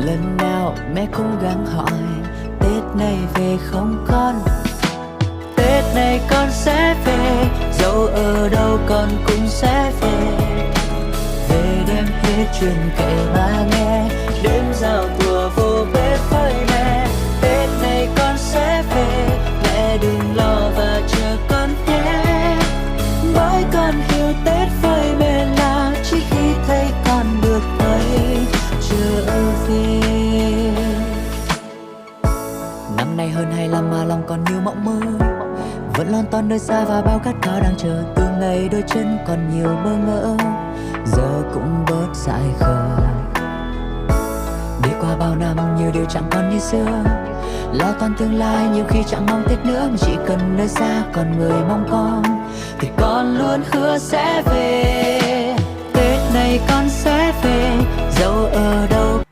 Lần nào mẹ cố gắng hỏi Tết này về không con? Tết này con sẽ về, dẫu ở đâu con cũng sẽ về. Về đêm hết chuyện kể mà nghe, đêm giao thừa vô bếp với mẹ. Tết này con sẽ về, mẹ đừng lo và chờ con nhé. Bởi con hiểu Tết với mẹ là chỉ khi thấy con được quay trở về. Năm nay hơn 25 mà lòng còn nhiều mộng mơ, vẫn lon ton nơi xa và bao khát khao đang chờ. Từ ngày đôi chân còn nhiều bơ ngỡ, giờ cũng bớt dại khờ. Đi qua bao năm nhiều điều chẳng còn như xưa, lo toan tương lai nhiều khi chẳng mong Tết nữa, mà chỉ cần nơi xa còn người mong con thì con luôn hứa sẽ về. Tết này con sẽ về, dẫu ở đâu